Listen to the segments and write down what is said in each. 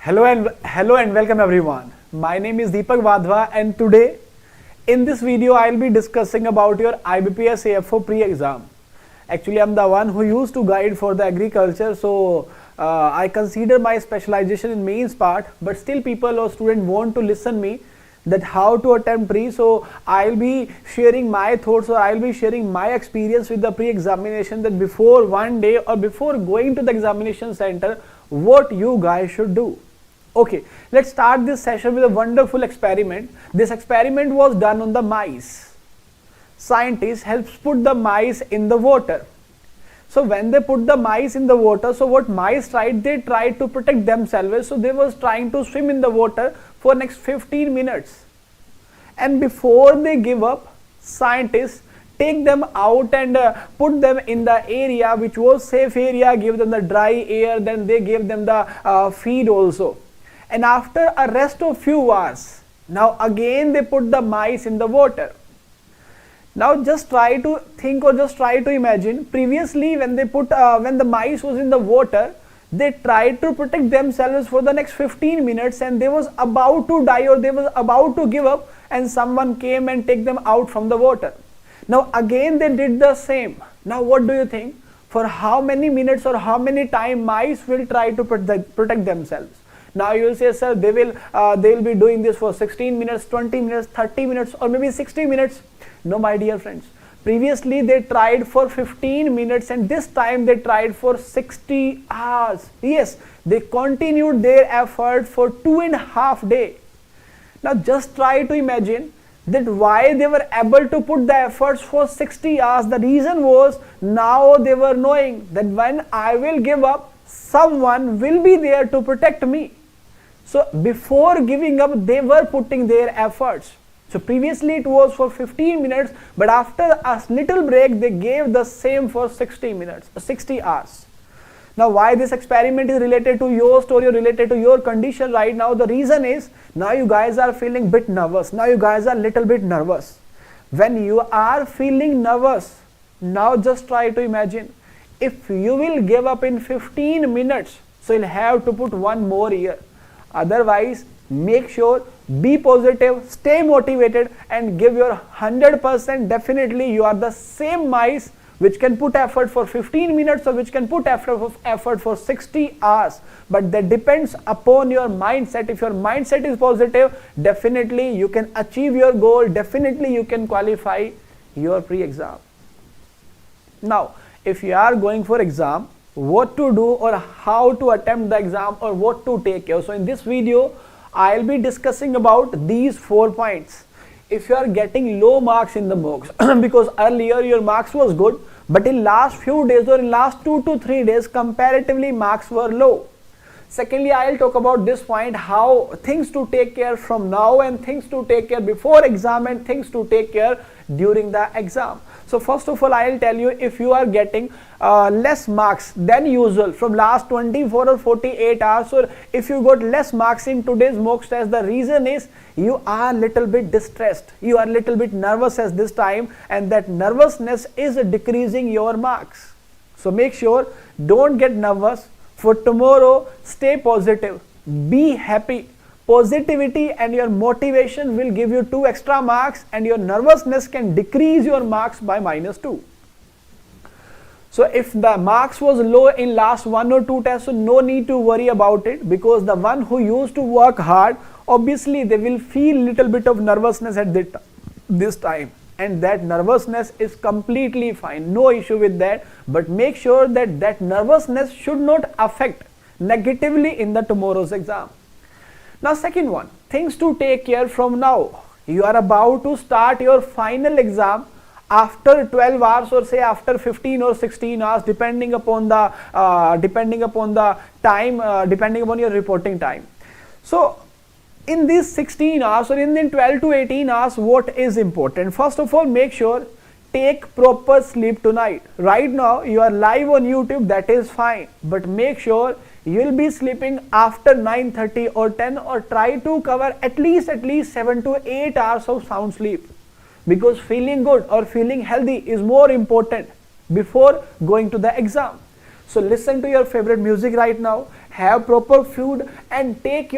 Hello and welcome everyone. My name is Deepak Wadhwa and today in this video I'll be discussing about your IBPS AFO pre-exam. Actually I'm the one who used to guide for the agriculture, so I consider my specialization in mains part, but still people or students want to listen me that how to attempt pre. So I'll be sharing my thoughts or I'll be sharing my experience with the pre-examination, that before one day or before going to the examination center what you guys should do. Okay, let's start this session with a wonderful experiment. This experiment was done on the mice. Scientists helped put the mice in the water. So when they put the mice in the water, so what mice tried? They tried to protect themselves. So they was trying to swim in the water for next 15 minutes. And before they give up, scientists take them out and put them in the area which was safe area, give them the dry air, then they gave them the feed also. And after a rest of few hours, now again they put the mice in the water. Now just try to think or just try to imagine, previously when the mice was in the water, they tried to protect themselves for the next 15 minutes and they was about to die or they was about to give up, and someone came and take them out from the water. Now again they did the same. Now what do you think? For how many minutes or how many time mice will try to protect themselves? Now you will say, sir, they will be doing this for 16 minutes, 20 minutes, 30 minutes or maybe 60 minutes. No, my dear friends. Previously they tried for 15 minutes and this time they tried for 60 hours. Yes, they continued their effort for 2.5 days. Now just try to imagine that why they were able to put the efforts for 60 hours. The reason was, now they were knowing that when I will give up, someone will be there to protect me. So before giving up, they were putting their efforts. So previously it was for 15 minutes, but after a little break, they gave the same for 60 minutes, 60 hours. Now why this experiment is related to your story or related to your condition right now? The reason is, now you guys are feeling bit nervous. Now you guys are little bit nervous. When you are feeling nervous, now just try to imagine, if you will give up in 15 minutes, so you'll have to put one more year. Otherwise, make sure, be positive, stay motivated and give your 100%. Definitely you are the same mice which can put effort for 15 minutes or which can put effort for 60 hours. But that depends upon your mindset. If your mindset is positive, definitely you can achieve your goal. Definitely you can qualify your pre-exam. Now, if you are going for exam, what to do or how to attempt the exam or what to take care. So in this video, I'll be discussing about these 4 points. If you are getting low marks in the mocks, because earlier your marks was good, but in last few days or in last 2 to 3 days, comparatively marks were low. Secondly, I'll talk about this point, how things to take care from now and things to take care before exam and things to take care during the exam. So first of all, I'll tell you, if you are getting less marks than usual from last 24 or 48 hours, or if you got less marks in today's mock test, the reason is you are little bit distressed, you are little bit nervous at this time, and that nervousness is decreasing your marks. So make sure, don't get nervous. For tomorrow, stay positive, be happy. Positivity and your motivation will give you 2 extra marks and your nervousness can decrease your marks by -2. So if the marks was low in last 1 or 2 tests, so no need to worry about it, because the one who used to work hard, obviously they will feel little bit of nervousness at this time, and that nervousness is completely fine, no issue with that. But make sure that that nervousness should not affect negatively in the tomorrow's exam. Now second one, things to take care from now. You are about to start your final exam after 12 hours or say after 15 or 16 hours, depending upon the time, depending upon your reporting time. So in these 16 hours or in the 12 to 18 hours, what is important? First of all, make sure take proper sleep tonight. Right now you are live on YouTube, that is fine, but make sure you will be sleeping after 9:30 or 10, or try to cover at least 7 to 8 hours of sound sleep, because feeling good or feeling healthy is more important before going to the exam. So listen to your favorite music right now, have proper food, and take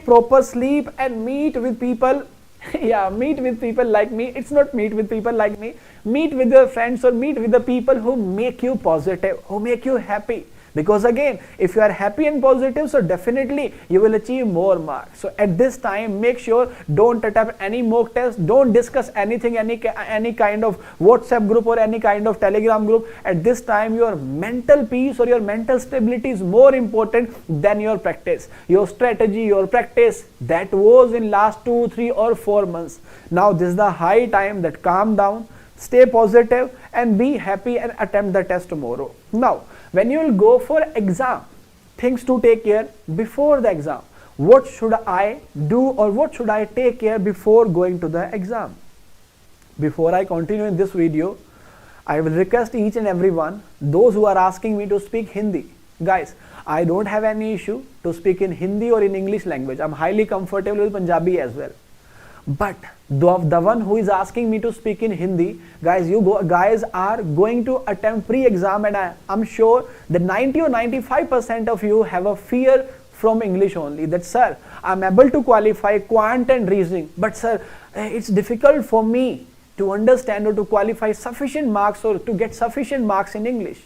proper sleep, and meet with people. Yeah, meet with people like me. It's not meet with people like me. Meet with your friends, or meet with the people who make you positive, who make you happy. Because again, if you are happy and positive, so definitely you will achieve more marks. So at this time, make sure don't attempt any mock test, don't discuss anything, any kind of WhatsApp group or any kind of Telegram group. At this time, your mental peace or your mental stability is more important than your practice, your strategy, your practice that was in last 2, 3 or 4 months. Now this is the high time that calm down, stay positive, and be happy, and attempt the test tomorrow. Now, when you will go for exam, things to take care before the exam. What should I do, or what should I take care before going to the exam? Before I continue in this video, I will request each and everyone, those who are asking me to speak Hindi. Guys, I don't have any issue to speak in Hindi or in English language. I'm highly comfortable with Punjabi as well. But the one who is asking me to speak in Hindi, guys, guys are going to attempt pre-exam, and I'm sure that 90 or 95% of you have a fear from English only, that sir, I'm able to qualify quant and reasoning, but sir, it's difficult for me to understand or to qualify sufficient marks or to get sufficient marks in English.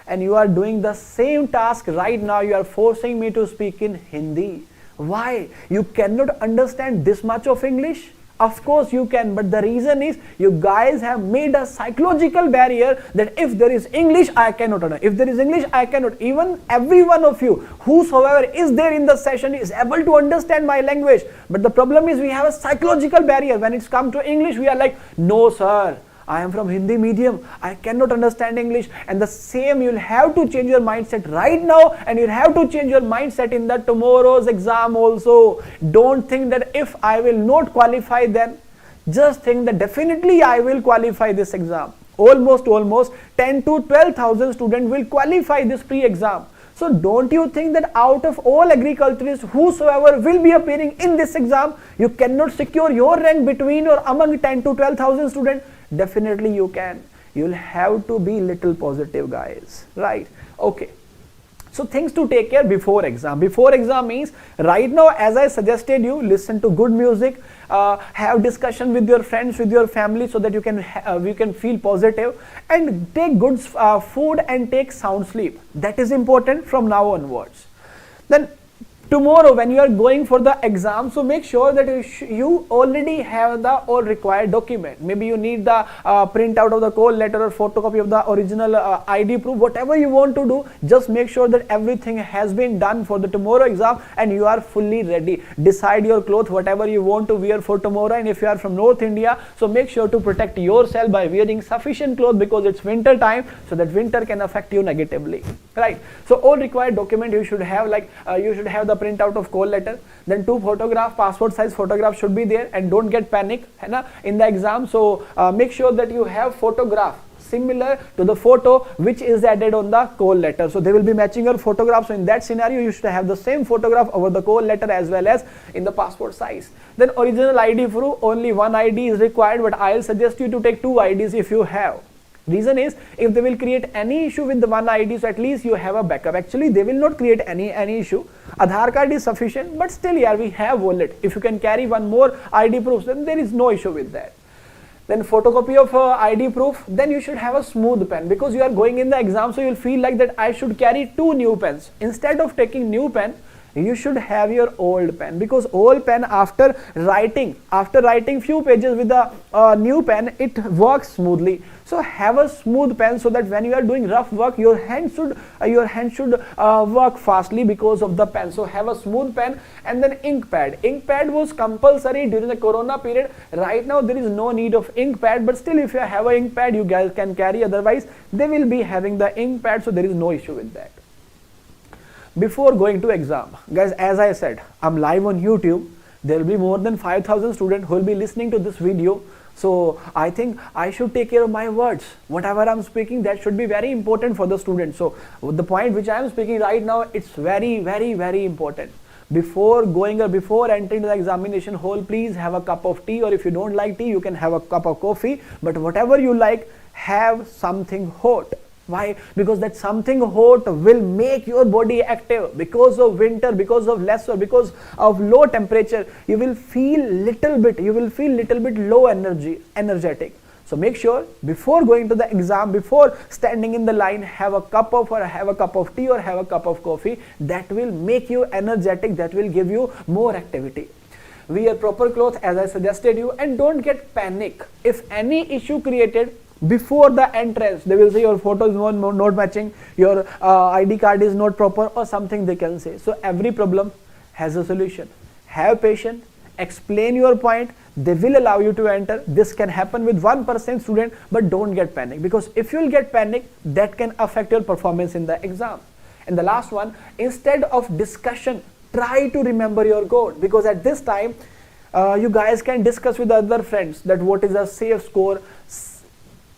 And you are doing the same task right now. You are forcing me to speak in Hindi. Why? You cannot understand this much of English? Of course you can, but the reason is you guys have made a psychological barrier that if there is English, I cannot understand. If there is English, I cannot. Even every one of you, whosoever is there in the session, is able to understand my language. But the problem is we have a psychological barrier. When it's come to English, we are like, no sir, I am from Hindi medium, I cannot understand English. And the same, you'll have to change your mindset right now, and you'll have to change your mindset in the tomorrow's exam also. Don't think that if I will not qualify, then just think that definitely I will qualify this exam. Almost 10 to 12,000 students will qualify this pre-exam. So don't you think that out of all agriculturists, whosoever will be appearing in this exam, you cannot secure your rank between or among 10 to 12,000 students? Definitely you can. You'll have to be little positive, guys, right? Okay. So things to take care before exam. Before exam means right now, as I suggested you, listen to good music, have discussion with your friends, with your family, so that you can feel positive, and take good food and take sound sleep. That is important from now onwards. Then tomorrow when you are going for the exam, so make sure that you already have the all required document. Maybe you need the printout of the call letter or photocopy of the original ID proof. Whatever you want to do, just make sure that everything has been done for the tomorrow exam and you are fully ready. Decide your clothes, whatever you want to wear for tomorrow. And if you are from North India, so make sure to protect yourself by wearing sufficient clothes, because it's winter time, so that winter can affect you negatively, right? So all required document you should have, like you should have the print out of call letter, then 2 photograph, passport size photograph should be there, and don't get panic in the exam. So make sure that you have photograph similar to the photo which is added on the call letter, so they will be matching your photograph. So in that scenario, you should have the same photograph over the call letter as well as in the passport size. Then original ID proof, only one ID is required, but I'll suggest you to take 2 IDs if you have. Reason is, if they will create any issue with the one ID, so at least you have a backup. Actually, they will not create any issue. Aadhaar card is sufficient, but still, yeah, we have wallet. If you can carry one more ID proof, then there is no issue with that. Then photocopy of ID proof. Then you should have a smooth pen, because you are going in the exam, so you will feel like that I should carry 2 new pens. Instead of taking new pen, you should have your old pen, because old pen, after writing few pages with the new pen, it works smoothly. So have a smooth pen, so that when you are doing rough work, your hand should work fastly because of the pen. So have a smooth pen. And then ink pad. Ink pad was compulsory during the corona period. Right now there is no need of ink pad, but still if you have an ink pad, you guys can carry. Otherwise they will be having the ink pad, so there is no issue with that. Before going to exam, guys, as I said, I'm live on YouTube. There will be more than 5,000 students who will be listening to this video. So I think I should take care of my words. Whatever I'm speaking, that should be very important for the students. So the point which I am speaking right now, it's very, very, very important. Before going or before entering the examination hall, please have a cup of tea, or if you don't like tea, you can have a cup of coffee. But whatever you like, have something hot. Why? Because that something hot will make your body active. Because of winter, because of lesser, because of low temperature, you will feel little bit low energetic. So make sure before going to the exam, before standing in the line, have a cup of tea or have a cup of coffee. That will make you energetic, that will give you more activity. Wear proper clothes as I suggested you, and don't get panic if any issue created before the entrance. They will say your photo is not matching, your ID card is not proper, or something they can say. So every problem has a solution. Have patience, explain your point, they will allow you to enter. This can happen with 1% student, but don't get panic, because if you will get panic, that can affect your performance in the exam. And the last one, instead of discussion, try to remember your goal, because at this time you guys can discuss with other friends that what is a safe score.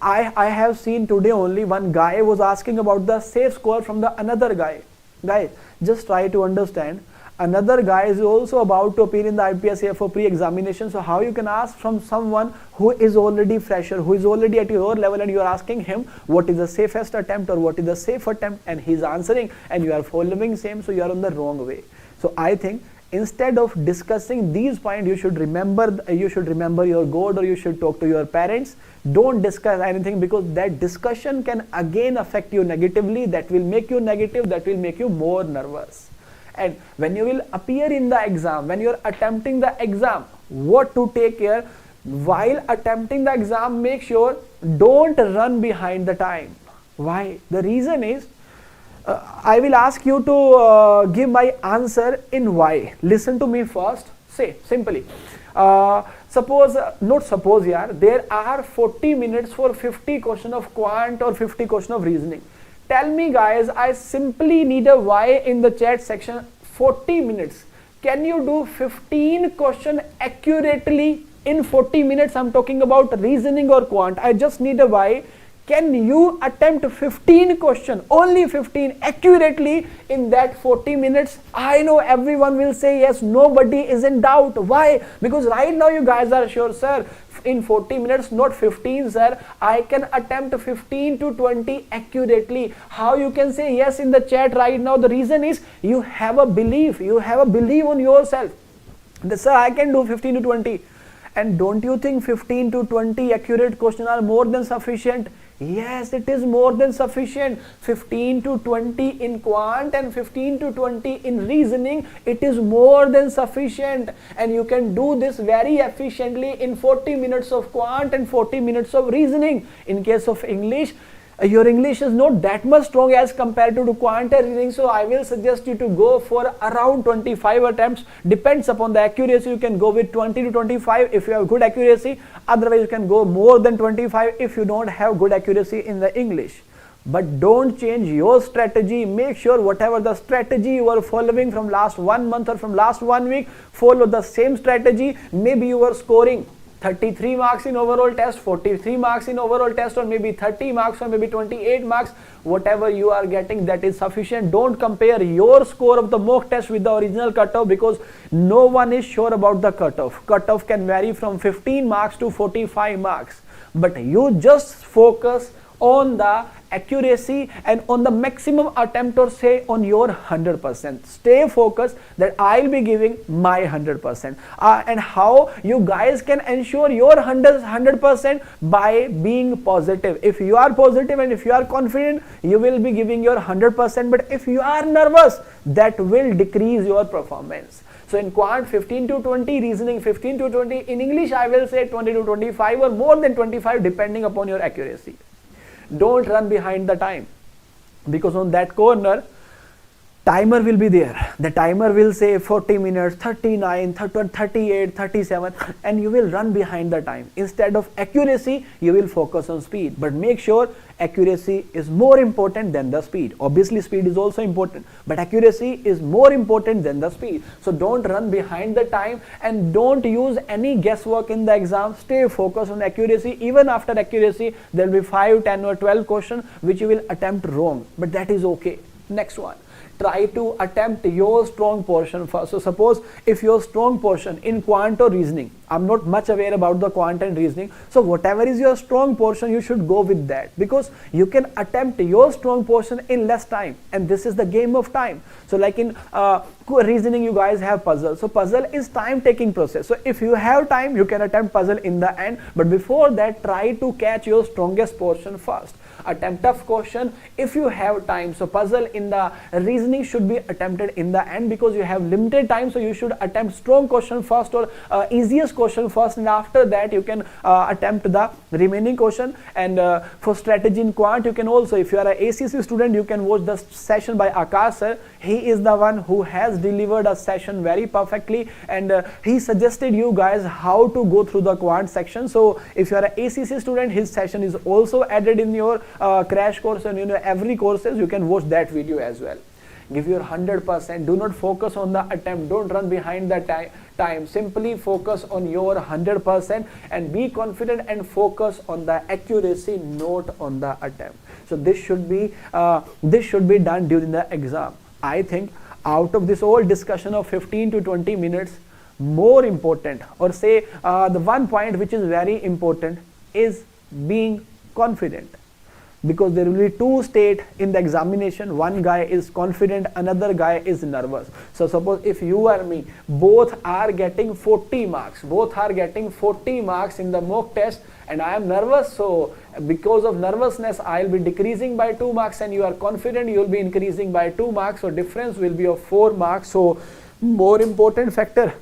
I have seen today only one guy was asking about the safe score from the another guy. Guys, just try to understand, another guy is also about to appear in the IBPS AFO pre-examination. So how you can ask from someone who is already fresher, who is already at your level, and you are asking him what is the safest attempt or what is the safe attempt, and he is answering and you are following same, so you are on the wrong way. So I think instead of discussing these points, you should remember your goal, or you should talk to your parents. Don't discuss anything, because that discussion can again affect you negatively. That will make you negative, that will make you more nervous. And when you will appear in the exam, when you are attempting the exam, what to take care while attempting the exam, make sure don't run behind the time. Why? The reason is, I will ask you to give my answer in why. Listen to me first. Say simply, there are 40 minutes for 50 question of quant or 50 question of reasoning. Tell me guys, I simply need a why in the chat section. 40 minutes. Can you do 15 question accurately in 40 minutes? I'm talking about reasoning or quant. I just need a why. Can you attempt 15 question, only 15 accurately in that 40 minutes? I know everyone will say yes, nobody is in doubt. Why? Because right now you guys are sure, sir, in 40 minutes, not 15, sir. I can attempt 15 to 20 accurately. How you can say yes in the chat right now? The reason is you have a belief. You have a belief on yourself. Sir, I can do 15 to 20. And don't you think 15 to 20 accurate questions are more than sufficient? Yes, it is more than sufficient. 15 to 20 in quant and 15 to 20 in reasoning, it is more than sufficient. And you can do this very efficiently in 40 minutes of quant and 40 minutes of reasoning. In case of English, your English is not that much strong as compared to quant and reasoning, so I will suggest you to go for around 25 attempts. Depends upon the accuracy, you can go with 20 to 25 if you have good accuracy. Otherwise you can go more than 25 if you don't have good accuracy in the English. But don't change your strategy. Make sure whatever the strategy you are following from last 1 month or from last 1 week, follow the same strategy. Maybe you are scoring 33 marks in overall test, 43 marks in overall test, or maybe 30 marks or maybe 28 marks. Whatever you are getting, that is sufficient. Don't compare your score of the mock test with the original cutoff, because no one is sure about the cutoff. Cutoff can vary from 15 marks to 45 marks. But you just focus on the accuracy and on the maximum attempt, or say on your 100%. Stay focused that I'll be giving my 100%. And how you guys can ensure your 100% by being positive. If you are positive and if you are confident, you will be giving your 100%. But if you are nervous, that will decrease your performance. So in quant 15 to 20, reasoning 15 to 20, in English I will say 20 to 25 or more than 25 depending upon your accuracy. Don't run behind the time, because on that corner timer will be there. The timer will say 40 minutes, 39, 38, 37, and you will run behind the time. Instead of accuracy, you will focus on speed. But make sure accuracy is more important than the speed. Obviously speed is also important, but accuracy is more important than the speed. So don't run behind the time and don't use any guesswork in the exam. Stay focused on accuracy. Even after accuracy, there will be 5, 10 or 12 questions which you will attempt wrong, but that is okay. Next one, try to attempt your strong portion first. So suppose if your strong portion in quant or reasoning, I'm not much aware about the quant and reasoning. So whatever is your strong portion, you should go with that, because you can attempt your strong portion in less time, and this is the game of time. So like in reasoning, you guys have puzzle. So puzzle is time taking process. So if you have time, you can attempt puzzle in the end, but before that, try to catch your strongest portion first. Attempt tough question if you have time. So puzzle in the reasoning should be attempted in the end, because you have limited time. So you should attempt strong question first, or easiest question first, and after that you can attempt the remaining question. And for strategy in quant, you can also, if you are a ACC student, you can watch the session by Akash sir. He is the one who has delivered a session very perfectly, and he suggested you guys how to go through the quant section. So if you are a ACC student, his session is also added in your crash course, and every courses you can watch that video as well. Give your 100%. Do not focus on the attempt. Don't run behind the time. Simply focus on your 100% and be confident and focus on the accuracy, not on the attempt. So this should be done during the exam. I think out of this whole discussion of 15 to 20 minutes, more important, or say the one point which is very important, is being confident. Because there will be two states in the examination. One guy is confident, another guy is nervous. So suppose if you or me, both are getting 40 marks, in the mock test, and I am nervous, so because of nervousness I will be decreasing by 2 marks, and you are confident, you will be increasing by 2 marks, so difference will be of 4 marks. So more important factor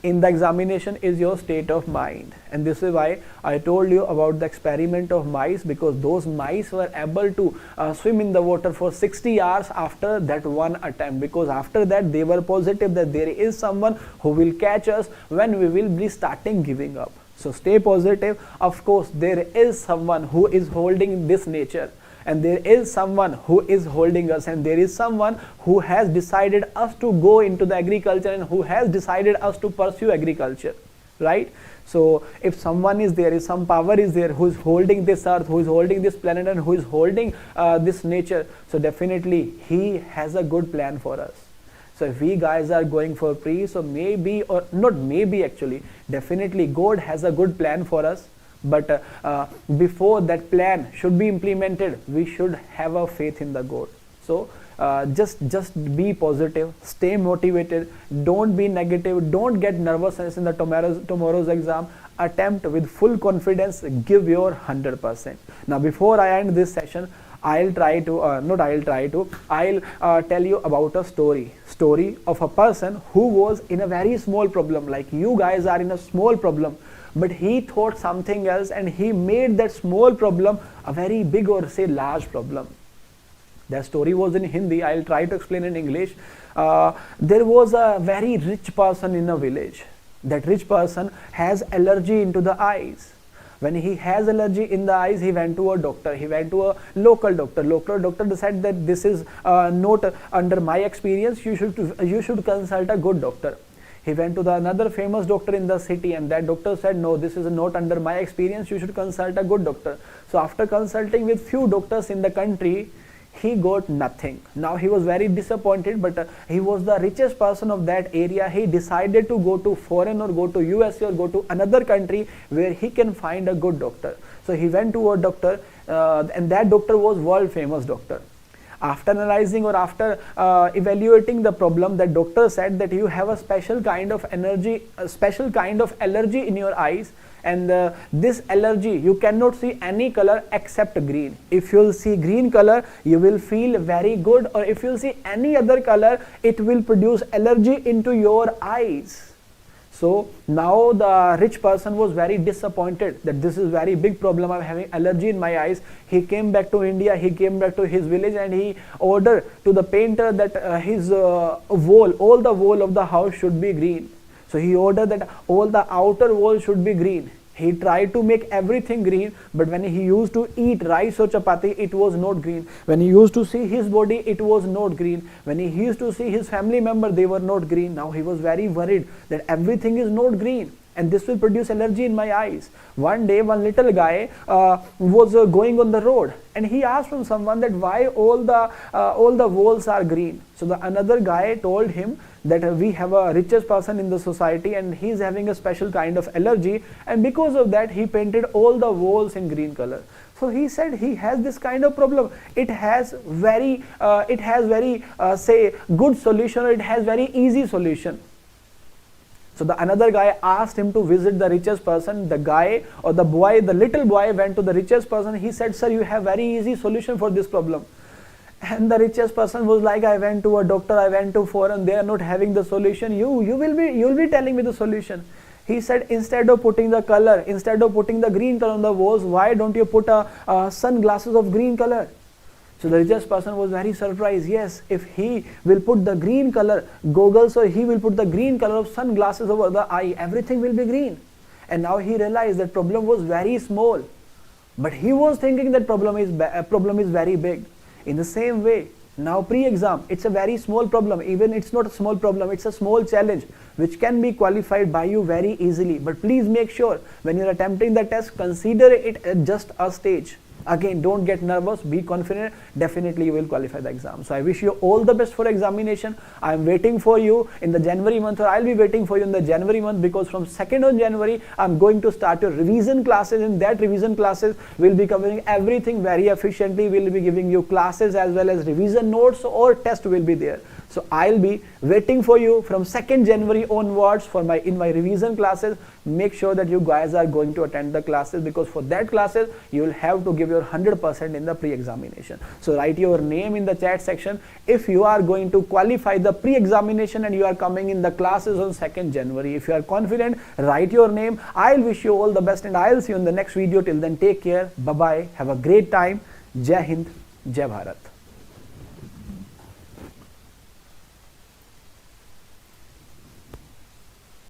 in the examination is your state of mind, and this is why I told you about the experiment of mice, because those mice were able to swim in the water for 60 hours after that one attempt, because after that they were positive that there is someone who will catch us when we will be starting giving up. So stay positive. Of course, there is someone who is holding this nature, and there is someone who is holding us, and there is someone who has decided us to go into the agriculture, and who has decided us to pursue agriculture, right? So if someone is there, if some power is there who is holding this earth, who is holding this planet, and who is holding this nature, so definitely he has a good plan for us. So if we guys are going for pre, so maybe, or not maybe actually, definitely God has a good plan for us. But before that plan should be implemented, we should have a faith in the God. So just be positive, stay motivated, don't be negative, don't get nervousness in the tomorrow's exam. Attempt with full confidence, give your 100%. Now before I end this session, I'll tell you about a story of a person who was in a very small problem, like you guys are in a small problem, but he thought something else, and he made that small problem a very big, or say large problem. That story was in Hindi. I'll try to explain in English. There was a very rich person in a village. That rich person has allergy into the eyes. When he has allergy in the eyes, he went to a doctor. He went to a local doctor. Local doctor decided that this is not under my experience. You should consult a good doctor. He went to another famous doctor in the city, and that doctor said, no, this is not under my experience. You should consult a good doctor. So after consulting with few doctors in the country, he got nothing. Now he was very disappointed, but he was the richest person of that area. He decided to go to foreign, or go to USA, or go to another country where he can find a good doctor. So he went to a doctor, and that doctor was world famous doctor. After analyzing, or after evaluating the problem, the doctor said that you have a special kind of allergy in your eyes, and this allergy, you cannot see any color except green. If you'll see green color, you will feel very good, or if you'll see any other color, it will produce allergy into your eyes. So now the rich person was very disappointed that this is very big problem. I'm having allergy in my eyes. He came back to India. He came back to his village, and he ordered to the painter that his wall, all the wall of the house should be green. So he ordered that all the outer wall should be green. He tried to make everything green, but when he used to eat rice or chapati, it was not green. When he used to see his body, it was not green. When he used to see his family member, they were not green. Now he was very worried that everything is not green. and this will produce allergy in my eyes. One day one little guy was going on the road, and he asked from someone that why all the walls are green. So the another guy told him that we have a richest person in the society and he is having a special kind of allergy, and because of that he painted all the walls in green color. So he said he has this kind of problem. It has very say good solution, or it has very easy solution. So the another guy asked him to visit the richest person. The guy or the boy, the little boy went to the richest person. He said, sir, you have very easy solution for this problem. And the richest person was like, I went to a doctor, I went to foreign, they are not having the solution. You will be telling me the solution. He said, instead of putting the color, instead of putting the green color on the walls, why don't you put a sunglasses of green color? So the richest person was very surprised. Yes, if he will put the green color goggles, or he will put the green color of sunglasses over the eye, everything will be green. And now he realized that problem was very small, but he was thinking that problem is very big. In the same way, now pre-exam, it's a very small problem. Even it's not a small problem, it's a small challenge which can be qualified by you very easily. But please make sure when you're attempting the test, consider it as just a stage. Again, don't get nervous, be confident, definitely you will qualify the exam. So I wish you all the best for examination. I am waiting for you in the January month, or I'll be waiting for you in the January month, because from 2nd of January, I'm going to start your revision classes. In that revision classes, we'll be covering everything very efficiently. We'll be giving you classes as well as revision notes, or test will be there. So I'll be waiting for you from 2nd January onwards for in my revision classes. Make sure that you guys are going to attend the classes, because for that classes you will have to give your 100% in the pre-examination. So write your name in the chat section if you are going to qualify the pre-examination and you are coming in the classes on 2nd January. If you are confident, write your name. I'll wish you all the best, and I'll see you in the next video. Till then, take care. Bye bye. Have a great time. Jai Hind. Jai Bharat.